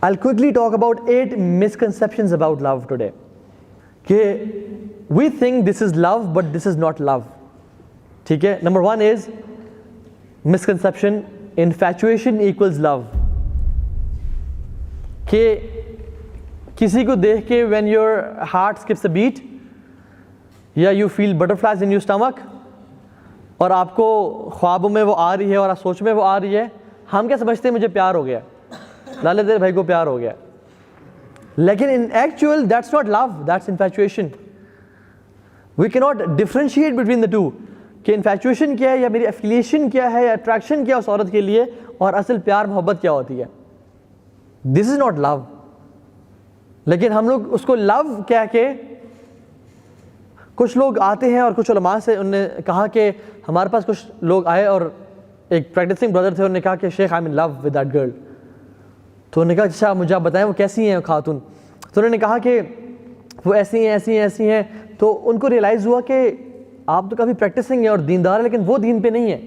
I'll quickly talk about 8 misconceptions about love today. We think this is love, but this is not love. ठीक है? Number 1 is misconception, infatuation equals love. कि किसी को देख के when your heart skips a beat, या you feel butterflies in your stomach, और आपको ख्वाबों में वो आ रही है और आप सोच में वो आ रही है, हम क्या समझते हैं मुझे प्यार हो गया, लाले तेरे भाई को प्यार हो गया. लेकिन in actual that's not love, that's infatuation. We cannot differentiate between the two कि infatuation क्या है या मेरी affiliation क्या है या attraction क्या उस औरत के लिए और असल प्यार मोहब्बत क्या होती है. This is not love. लेकिन हम लोग उसको love कह के, कुछ लोग आते हैं और कुछ उलमा से उन्होंने कहा कि हमारे पास कुछ लोग आए और एक प्रैक्टिसिंग ब्रदर थे, उन्होंने कहा कि Sheikh I am in love with that girl. तो उन्होंने कहा अच्छा मुझे आप बताएं वो कैसी हैं खातून. तो उन्होंने कहा कि वो ऐसी हैं ऐसी हैं ऐसी हैं. तो उनको रियलाइज़ हुआ कि आप तो काफ़ी प्रैक्टिसिंग है और दीनदार है, लेकिन वो दीन पे नहीं है.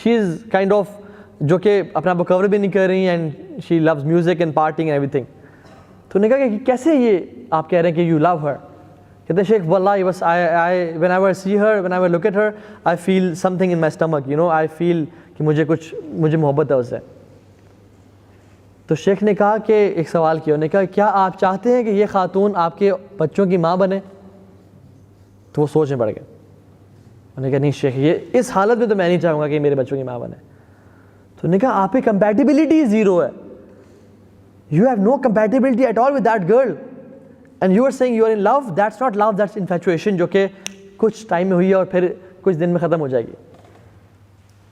शी इज़ काइंड ऑफ जो कि अपना वो कवर भी नहीं कर रही and she loves music and partying and everything. तो उन्होंने कहा कि कैसे ये आप कह रहे हैं कि यू लव हर. कहते हैं शेख वल्लाही बस I when ever see her, when ever look at her, I feel something in my stomach, you know, I feel कि मुझे मोहब्बत है उससे. तो शेख ने कहा कि एक सवाल किया, उन्होंने कहा क्या आप चाहते हैं कि ये खातून आपके बच्चों की माँ बने. तो वो सोच में पड़ गए. उन्होंने कहा नहीं शेख, ये इस हालत में तो मैं नहीं चाहूँगा कि मेरे बच्चों की माँ बने. तो उन्होंने कहा आप पे कंपैटिबिलिटी ज़ीरो है, you have no compatibility at all with that girl and you are saying you are in love. That's not love, that's infatuation, जो कि कुछ टाइम में हुई है और फिर कुछ दिन में ख़त्म हो जाएगी.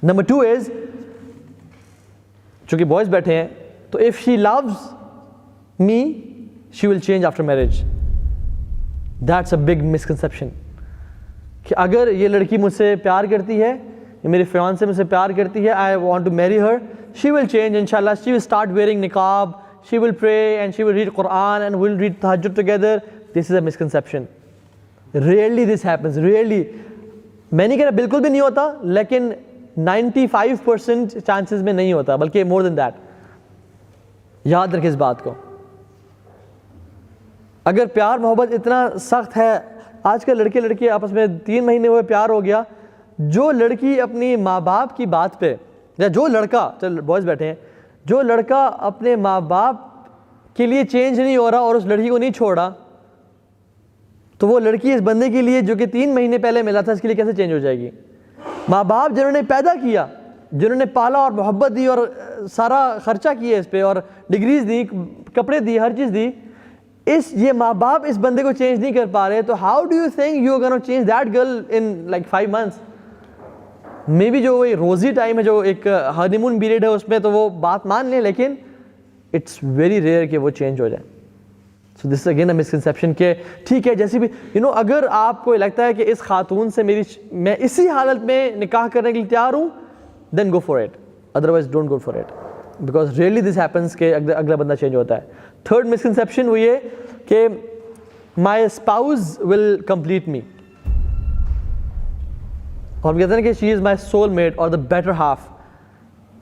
नंबर 2 इज़, चूँकि बॉयज़ बैठे हैं, तो if she loves me she will change after marriage. That's a big misconception कि अगर ये लड़की मुझसे प्यार करती है, मेरे फियांसे मुझसे प्यार करती है, I want to marry her, she will change इंशाल्लाह. शी विल स्टार्ट वेयरिंग निकाब, she will pray and she will read Quran and we'll read tahajjud together. This is a misconception. Rarely this happens, rarely. मैं नहीं कह रहा बिल्कुल भी नहीं होता, लेकिन 95% चांसेस में नहीं होता, बल्कि more than that. याद रखें इस बात को. अगर प्यार मोहब्बत इतना सख्त है, आजकल लड़के लड़की आपस में 3 महीने हुए प्यार हो गया, जो लड़की अपनी माँ बाप की बात पे, या जो लड़का, चल बॉयज़ बैठे हैं, जो लड़का अपने माँ बाप के लिए चेंज नहीं हो रहा और उस लड़की को नहीं छोड़ा, तो वो लड़की इस बंदे के लिए जो कि 3 महीने पहले मिला था, इसके लिए कैसे चेंज हो जाएगी. माँ बाप जिन्होंने पैदा किया, जिन्होंने पाला और मोहब्बत दी और सारा खर्चा किया इस पे और डिग्रीज दी, कपड़े दिए, हर चीज़ दी, ये माँ बाप इस बंदे को चेंज नहीं कर पा रहे, तो how do you think you are gonna change that girl in like 5 months. Maybe जो वो रोज़ी टाइम है, जो एक हनीमून पीरियड है, उसमें तो वो बात मान लें, लेकिन इट्स वेरी रेयर कि वो चेंज हो जाए. So this again a misconception के ठीक है, जैसे भी अगर आपको लगता है कि इस खातून से मैं इसी हालत में निकाह करने के लिए तैयार हूँ, then go for it, otherwise don't go for it, because really this happens के अगला बंदा चेंज होता है. थर्ड मिसकंसेप्शन वो ये कि my spouse will complete me. और हम कहते हैं कि she is my soul mate और द बेटर हाफ.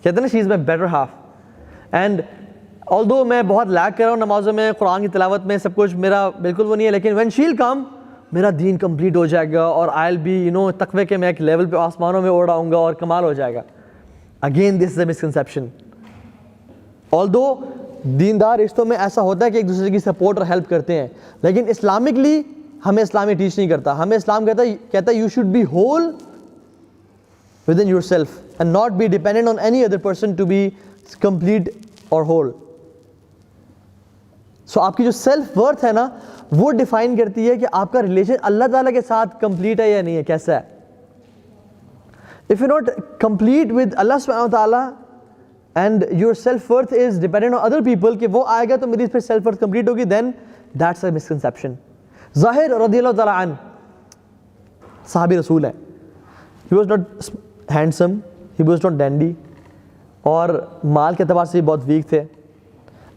कहते हैं ना she is my better half. And although मैं बहुत लैग कर रहा हूँ नमाज़ों में, कुरान की तिलावत में, सब कुछ मेरा बिल्कुल वो नहीं है, लेकिन व्हेन शी विल कम मेरा दीन कंप्लीट हो जाएगा और आई विल बी तकवे के मैं एक लेवल पे आसमानों में उड़ आऊँगा और कमाल हो जाएगा. Again this is a misconception. Although दीनदार रिश्तों में ऐसा होता है कि एक दूसरे की सपोर्ट और हेल्प करते हैं, लेकिन इस्लामिकली हमें इस्लाम ये टीच नहीं करता. हमें इस्लाम कहता है you should be whole within yourself and not be dependent on any other person to be complete or whole. So आपकी जो सेल्फ वर्थ है ना, वो डिफाइन करती है कि आपका रिलेशन अल्लाह ताला के साथ कंप्लीट है या नहीं है, कैसा है. If you're not complete with Allah subhanahu wa ta'ala and your self worth is dependent on other people कि वो आएगा तो मेरी फिर सेल्फ वर्थ कंप्लीट होगी, then that's a misconception. ज़ाहिर रज़ियल्लाहु ताला अन्हु सहाबी रसूल है. He was not handsome, he was not dandy, और माल के अतबार से बहुत वीक थे.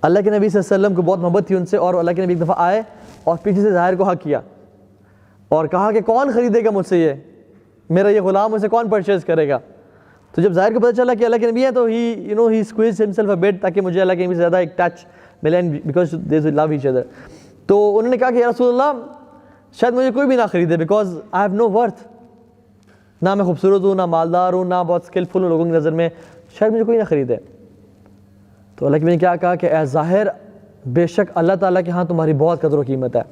अल्लाह के नबी सल्लल्लाहु अलैहि वसल्लम को बहुत मोहब्बत थी उनसे, और अल्लाह के नबी एक दफ़ा आए और पीछे से ज़ाहिर को हक किया और कहा कि कौन ख़रीदेगा मुझसे ये, मेरा ये ग़ुलाम, मुझसे कौन परचेज़ करेगा. तो जब ज़ाहिर को पता चला कि अल्लाह के नबी है, तो ही स्क्वीज़ हिमसेल्फ अ बिट ताकि मुझे अल्लाह के नबी से ज़्यादा एक टच मिले because they love each other. तो उन्होंने कहा कि या रसूल अल्लाह शायद मुझे कोई भी ना खरीदे because I have know worth, ना मैं खूबसूरत हूँ, ना मालदार हूँ, ना बहुत स्किलफुल हूँ लोगों की नज़र में, शायद मुझे कोई ना खरीदे. तो अल्लाह के मैंने क्या कहा कि ए ज़ाहिर बेशक अल्लाह ताला के यहाँ तुम्हारी बहुत कदर व कीमत है,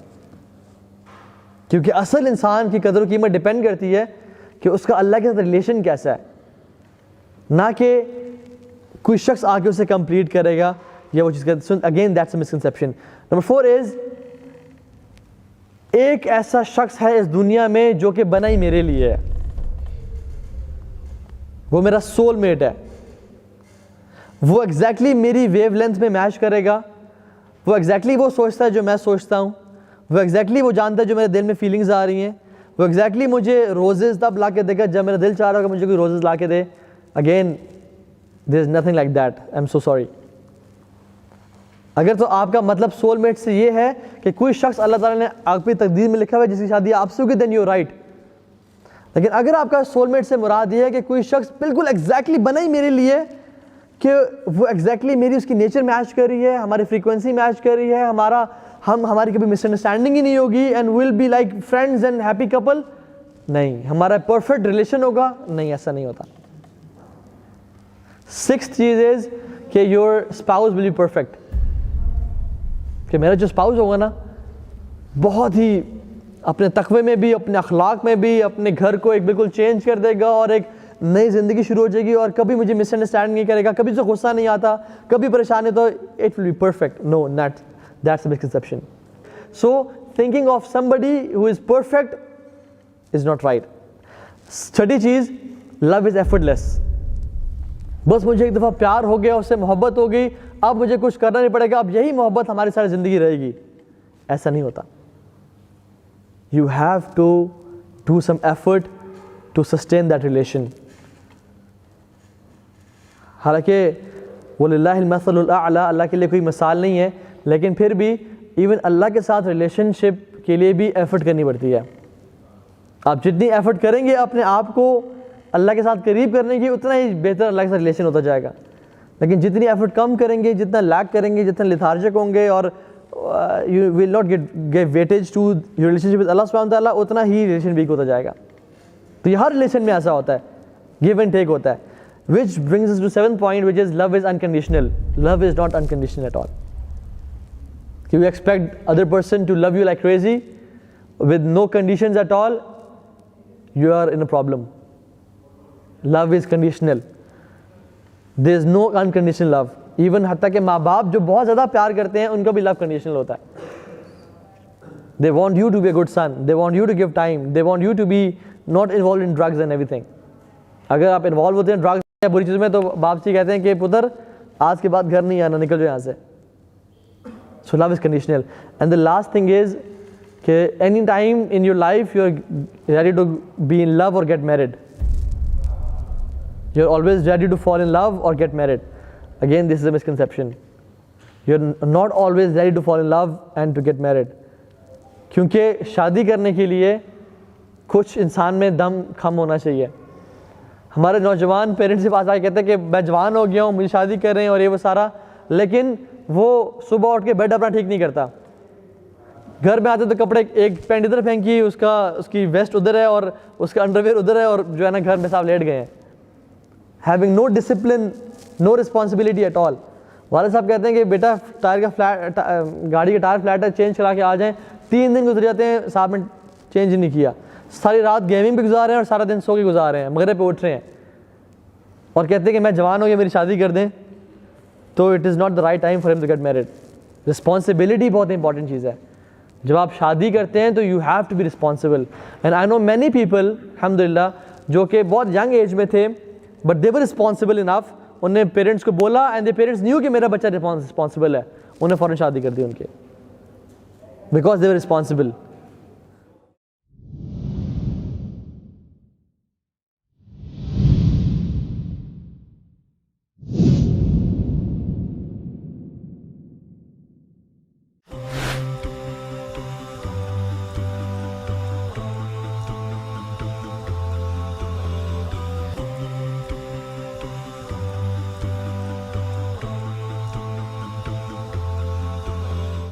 क्योंकि असल इंसान की कदर व कीमत डिपेंड करती है कि उसका अल्लाह के साथ रिलेशन कैसा है, ना कि कोई शख्स आके उसे कंप्लीट करेगा या वो चीज़ कर. Again that's a misconception. Number 4 is एक ऐसा शख्स है इस दुनिया में जो कि बना ही मेरे लिए है, वो मेरा सोलमेट है, वो एग्जैक्टली मेरी वेवलेंथ में मैच करेगा, वो एग्जैक्टली वो सोचता है जो मैं सोचता हूँ, वो एग्जैक्टली वो जानता है जो मेरे दिल में फीलिंग्स आ रही हैं, वो एग्जैक्टली मुझे रोजेज़ तब ला के देगा जब मेरा दिल चाह रहा होगा मुझे कोई रोजेज़ ला के दे. Again there is nothing like that, I am so sorry. अगर तो आपका मतलब सोलमेट से ये है कि कोई शख्स अल्लाह ताला ने आपकी तकदीर में लिखा हुआ है जिसकी शादी आपसे होगी, देन यू आर राइट. लेकिन अगर आपका सोलमेट से मुराद ये है कि कोई शख्स बिल्कुल एग्जैक्टली बना ही मेरे लिए, कि वो एग्जैक्टली मेरी उसकी नेचर मैच कर रही है, हमारी फ्रीक्वेंसी मैच कर रही है, हमारी कभी मिसअंडरस्टैंडिंग ही नहीं होगी, and will be like friends and happy couple, नहीं, हमारा परफेक्ट रिलेशन होगा, नहीं, ऐसा नहीं होता. 6th चीज इज कि your spouse will be perfect, कि मेरा जो स्पाउस होगा ना बहुत ही अपने तकवे में भी, अपने अखलाक में भी, अपने घर को एक बिल्कुल चेंज कर देगा और एक नई ज़िंदगी शुरू हो जाएगी, और कभी मुझे मिसअंडरस्टैंड नहीं करेगा, कभी तो गुस्सा नहीं आता, कभी परेशान है, तो it will be perfect. No, that's a misconception. So thinking of somebody who is perfect is not right. 3rd चीज़, लव इज़ एफर्टलेस. बस मुझे एक दफ़ा प्यार हो गया, उससे मोहब्बत हो गई, अब मुझे कुछ करना नहीं पड़ेगा, अब यही मोहब्बत हमारी सारी ज़िंदगी रहेगी, ऐसा नहीं होता. You have to do some effort to sustain that relation. हालांकि वलिल्लाहिल मसलुल अअला, अल्लाह के लिए कोई मिसाल नहीं है, लेकिन फिर भी इवन अल्लाह के साथ रिलेशनशिप के लिए भी एफर्ट करनी पड़ती है. आप जितनी एफर्ट करेंगे अपने आप को अल्लाह के साथ करीब करने की, उतना ही बेहतर अल्लाह के साथ रिलेशन होता जाएगा. लेकिन जितनी एफर्ट कम करेंगे, जितना लैक करेंगे, जितना लिथार्जिक होंगे, और you will not give weightage to your relationship with Allah subhanahu wa ta'ala, उतना ही रिलेशन वीक होता जाएगा. तो ये हर रिलेशन में ऐसा होता है, गिव एंड टेक होता है. Which brings us to 7th point, which is love is unconditional. Love is not unconditional at all. If you expect other person to love you like crazy with no conditions at all, you are in a problem. Love is conditional. There is no unconditional love. Even हत्ता के माँ बाप जो बहुत ज़्यादा प्यार करते हैं उनका भी लव कंडीशनल होता है. They want you to be a good son, they want you to give time, they want you to be not involve in drugs and everything. अगर आप इन्वॉल्व होते हैं ड्रग्स या बुरी चीज़ में, तो बाप जी कहते हैं कि पुत्र आज के बाद घर नहीं आना, निकल जाओ यहाँ से. So love is conditional. And the last thing is कि any time in your life you are ready to be in love और get married. You are always ready to fall in love और get married. Again, this is a misconception. You're not always ready to fall in love and to get married. क्योंकि शादी करने के लिए कुछ इंसान में दम कम होना चाहिए. हमारे नौजवान पेरेंट्स के पास आके कहते हैं कि मैं जवान हो गया हूँ, मुझे शादी कर रहे हैं और ये वो सारा, लेकिन वो सुबह उठ के बेड अपना ठीक नहीं करता. घर में आते तो कपड़े, एक पैंट इधर फेंकी, उसकी वेस्ट उधर है और उसका अंडरवेयर उधर है, और जो है ना घर में साहब लेट गए हैं. Having no discipline, no responsibility at all. वाले साहब कहते हैं कि बेटा टायर का फ्लैट, गाड़ी का टायर फ्लैट है, चेंज करा के आ जाएं. 3 दिन गुजर जाते हैं, साहब ने चेंज नहीं किया. सारी रात गेमिंग पे गुजार रहे हैं और सारा दिन सो के गुजार रहे हैं, मगरिब पे उठ रहे हैं और कहते हैं कि मैं जवान हो गया, मेरी शादी कर दें. तो it is not the right time for him to get married. Responsibility बहुत इंपॉर्टेंट चीज़ है. जब आप शादी करते हैं तो you have to be responsible. And I know many people अल्हम्दुलिल्लाह जो कि बहुत यंग एज में थे, but they were responsible enough. उन्होंने पेरेंट्स को बोला एंड द पेरेंट्स न्यू कि मेरा बच्चा रिस्पॉन्सिबल है, उन्हें फ़ौरन शादी कर दी उनके, बिकॉज दे वर रिस्पॉन्सिबल.